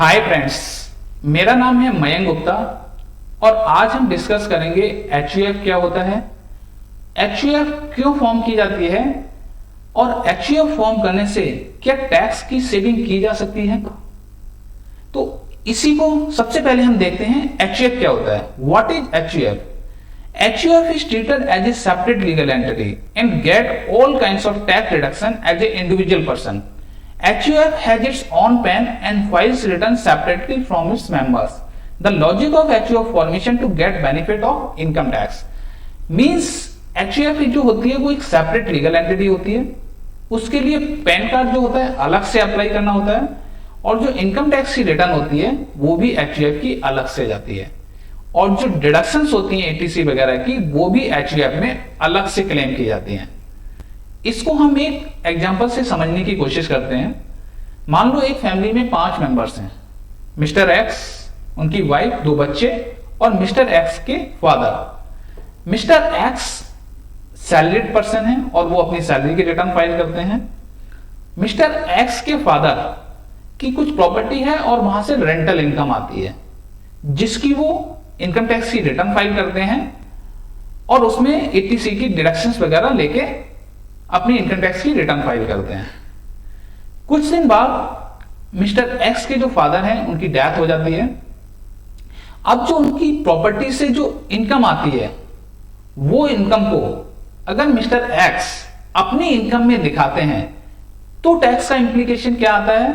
Hi friends, मेरा नाम है मयंक गुप्ता और आज हम डिस्कस करेंगे एचयूएफ क्या होता है, एचयूएफ क्यों फॉर्म की जाती है और एचयूएफ फॉर्म करने से क्या टैक्स की सेविंग की जा सकती है। तो इसी को सबसे पहले हम देखते हैं एचयूएफ क्या होता है। What is HUF? HUF is treated as a separate legal entity and get all kinds of tax reduction as an individual person. HUF has its own PAN and files returns separately from its members. The logic of HUF formation to get benefit of income tax means HUF जो होती है वो एक separate legal entity होती है, उसके लिए pan card जो होता है अलग से अप्लाई करना होता है और जो इनकम टैक्स की रिटर्न होती है वो भी HUF की अलग से जाती है और जो डिडक्शंस होती हैं एटीसी वगैरह की वो भी HUF में अलग से क्लेम की जाती हैं। इसको हम एक एग्जांपल से समझने की कोशिश करते हैं। मान लो एक फैमिली में 5 मेंबर्स हैं, मिस्टर एक्स, उनकी वाइफ, 2 बच्चे और मिस्टर एक्स के father. Mister x salaried person है और वो अपनी सैलरी की रिटर्न फाइल करते हैं। मिस्टर एक्स के फादर की कुछ प्रॉपर्टी है और वहां से रेंटल इनकम आती है जिसकी वो इनकम टैक्स की रिटर्न फाइल करते हैं और उसमें एटीसी की डिडक्शंस वगैरह लेके अपनी इनकम टैक्स की रिटर्न फाइल करते हैं। कुछ दिन बाद मिस्टर एक्स के जो फादर हैं उनकी डेथ हो जाती है। अब जो उनकी प्रॉपर्टी से जो इनकम आती है वो इनकम को अगर मिस्टर एक्स अपनी इनकम में दिखाते हैं तो टैक्स का इंप्लीकेशन क्या आता है,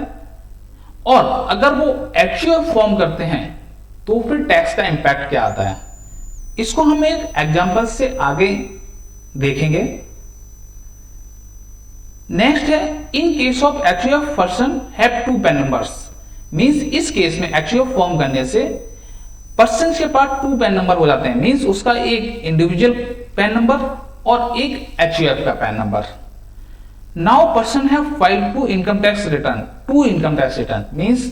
और अगर वो एचयूएफ फॉर्म करते हैं तो फिर टैक्स का इंपैक्ट क्या आता है। इसको हम एक एग्जांपल से आगे देखेंगे। नेक्स्ट है in case of HUF person have 2 pan numbers, means इस केस में एचयूएफ फॉर्म करने से पर्सन के पास 2 पैन नंबर हो जाते हैं, मींस उसका एक इंडिविजुअल पैन नंबर और एक एचयूएफ का pan number. Now person have filed 2 income tax return, 2 income tax return, means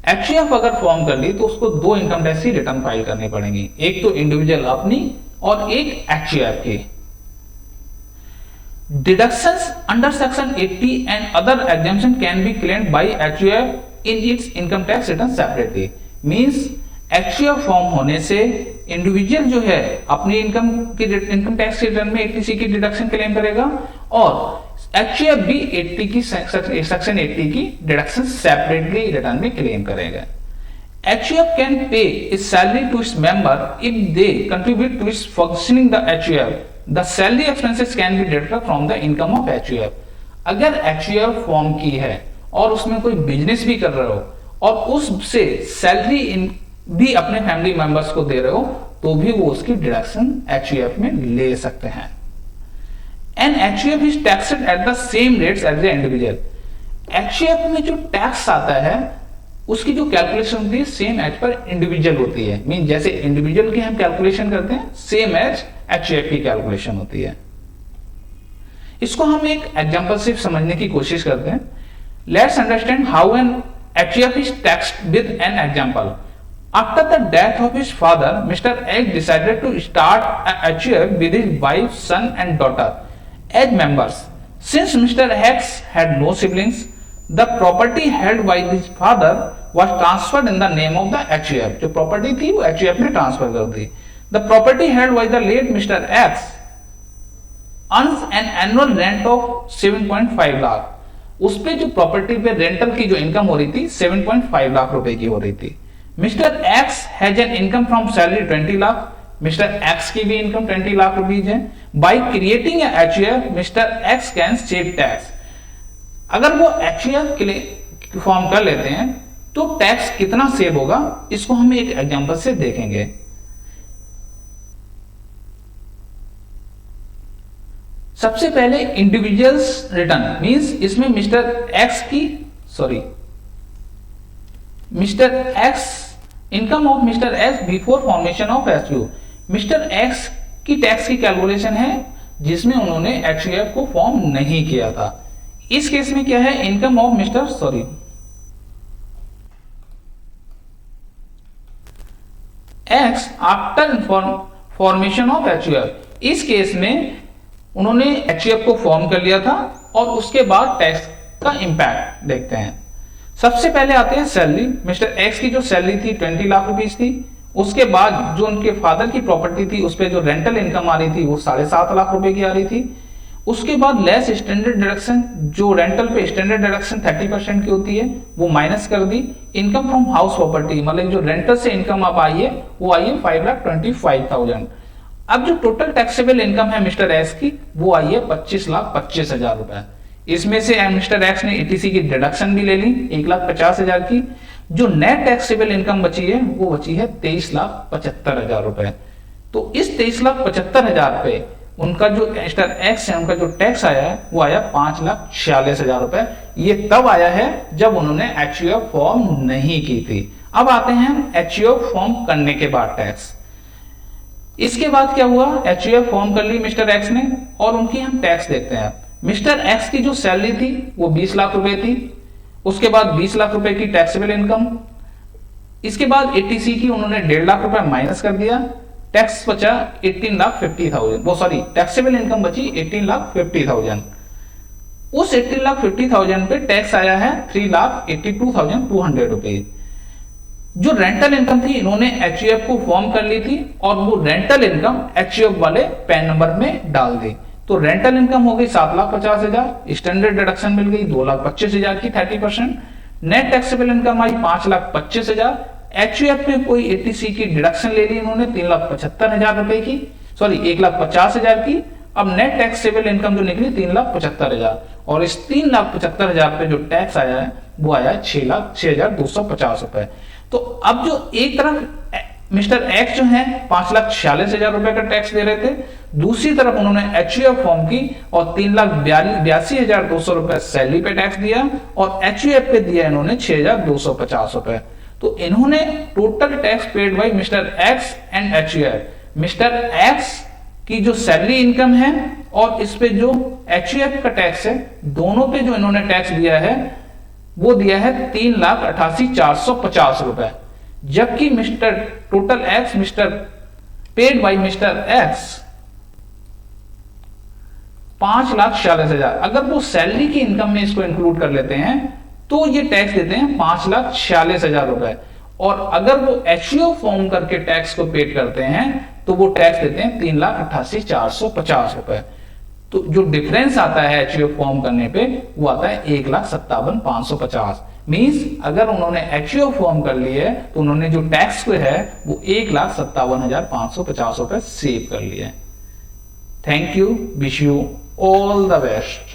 HUF अगर फॉर्म कर ली तो उसको 2 इनकम टैक्स की रिटर्न फाइल करनी पड़ेगी, एक तो इंडिविजुअल अपनी और एक एचयूएफ की। Deductions under Section 80 and other exemption can be claimed by HUF in its income tax return separately. Means HUF form होने से इंडिविजुअल जो है अपनी इनकम टैक्स रिटर्न में 80C की डिडक्शन क्लेम करेगा और HUF भी 80 की सेक्शन 80 की डिडक्शन सेपरेटली रिटर्न में क्लेम करेगा। HUF can pay its salary to its member if they contribute to its functioning the HUF. The salary expenses can be deducted from the income of HUF. अगर HUF form की है और उसमें कोई business भी कर रहे हो और उससे सैलरी भी अपने फैमिली मेंबर्स को दे रहे हो तो भी वो उसकी डिडक्शन HUF में ले सकते हैं। And HUF is taxed at the same rates as the individual. HUF में जो टैक्स आता है उसकी जो कैलकुलेशन होती है सेम एज पर इंडिविजुअल होती है, मीन जैसे इंडिविजुअल की हम कैलकुलेशन करते हैं सेम एज एचयूएफ की कैलकुलेशन होती है। इसको हम एक एग्जांपल से समझने की कोशिश करते हैं। Let's understand how an HUF is taxed with an example. After the death of his father, mister X decided to start HUF with his wife, son and daughter as members. Since mister X had no siblings, the property held by his father was transferred in the name of the HUF. जो property थी वो HUF में transfer कर दी। The property held by the late Mr. X earns an annual rent of 7.5 lakh. उस पे जो property पे rental की जो इनकम हो रही थी 7.5 लाख रुपए की हो रही थी। Mister x has an income from salary 20 lakh, mister x की भी इनकम 20 लाख रुपीज है। By creating a HUF, mister x can save tax. अगर वो HUF के लिए फॉर्म कर लेते हैं तो टैक्स कितना सेव होगा इसको हम एक एग्जांपल से देखेंगे। सबसे पहले इंडिविजुअल्स रिटर्न, मींस इसमें mister x income of mister x before formation of HUF। Mister x की टैक्स की कैलकुलेशन है जिसमें उन्होंने HUF को फॉर्म नहीं किया था। इस केस में क्या है, income of mister x after formation of HUF। इस केस में उन्होंने HUF को फॉर्म कर लिया था और उसके बाद टैक्स का इंपैक्ट देखते हैं। सबसे पहले आते हैं सैलरी। मिस्टर एक्स की जो सैलरी थी 20 लाख रुपीज थी। उसके बाद जो उनके फादर की प्रॉपर्टी थी उस पर जो रेंटल इनकम आ रही थी वो 7.5 लाख रुपए की आ रही थी। उसके बाद लेस स्टैंडर्ड डिडक्शन, जो रेंटल पे स्टैंडर्ड डिडक्शन 30% की होती है वो माइनस कर दी। इनकम फ्रॉम हाउस प्रॉपर्टी, मतलब जो रेंटल से इनकम अब आई है वो आई है 5,25,000। अब जो टोटल टैक्सेबल इनकम है मिस्टर एक्स की वो आई है 25,25,000 रुपए। इसमें से मिस्टर एक्स ने ईटीसी की डिडक्शन भी ले ली 1,50,000 की। जो नेट टैक्सेबल इनकम बची है वो बची है 23,75,000 रुपए। तो इस 23,75,000 पे उनका जो मिस्टर एक्स है उनका जो टैक्स आया है वो आया 5,46,000 रुपए। ये तब आया है जब उन्होंने एचयूएफ फॉर्म नहीं की थी। अब आते हैं एचयूएफ फॉर्म करने के बाद टैक्स। इसके बाद क्या हुआ, एचयूएफ फॉर्म कर ली मिस्टर एक्स ने और उनकी हम टैक्स देखते हैं। मिस्टर एक्स की जो सैलरी थी वो 20 लाख रुपए थी। उसके बाद 20 लाख रुपए की टैक्सेबल इनकम। इसके बाद एटीसी की उन्होंने 1.5 लाख रुपए माइनस कर दिया। टैक्स बचा 18,50,000, वो सॉरी टैक्सेबल इनकम बची 18,50,000। उस 18,50,000 पे टैक्स आया है 3,82,200 रुपए। जो रेंटल इनकम थी इन्होंने एचयूएफ को फॉर्म कर ली थी और वो रेंटल इनकम एचयूएफ वाले पैन नंबर में डाल दी। तो रेंटल इनकम हो गई 7,50,000, स्टैंडर्ड डिडक्शन मिल गई 2,25,000 की 30%। नेट टैक्सेबल इनकम आई 5,25,000। एचयूएफ में कोई एटीसी की डिडक्शन ले ली इन्होंने 3,75,000 रुपए की, सॉरी 1,50,000 की। अब नेट टैक्सेबल इनकम जो निकली 3,75,000 और इस 3,75,000 पे जो टैक्स आया है वो आया 6,0250 रुपए। तो अब जो एक तरफ मिस्टर एक्स जो है 5,46,000 रुपए का टैक्स दे रहे थे, दूसरी तरफ उन्होंने एचयूएफ फॉर्म की और 3,82,200 रुपए सैलरी पे टैक्स दिया और एचयूएफ पे दिया इन्होंने 6,250 रुपए। तो इन्होंने total tax paid by mister x and HUF. Mister x की जो सैलरी इनकम है और इस पे जो एचयूएफ का टैक्स है, दोनों पे जो इन्होंने टैक्स दिया है वो दिया है 3,88,450 रुपए। जबकि mister total x mister paid by mister x 5,46,000। अगर वो सैलरी की इनकम में इसको इंक्लूड कर लेते हैं तो ये टैक्स देते हैं 5,46,000 रुपए। और अगर वो एचयूएफ फॉर्म करके टैक्स को पेड करते हैं तो वो टैक्स देते हैं 3,88,450 रुपए। तो जो डिफरेंस आता है एचयूएफ फॉर्म करने पे वो आता है 1,57,550। मींस अगर उन्होंने एचयूएफ फॉर्म कर ली है तो उन्होंने जो टैक्स है वो 1,57,550 रुपए सेव कर लिया है। Thank you, wish you all the best.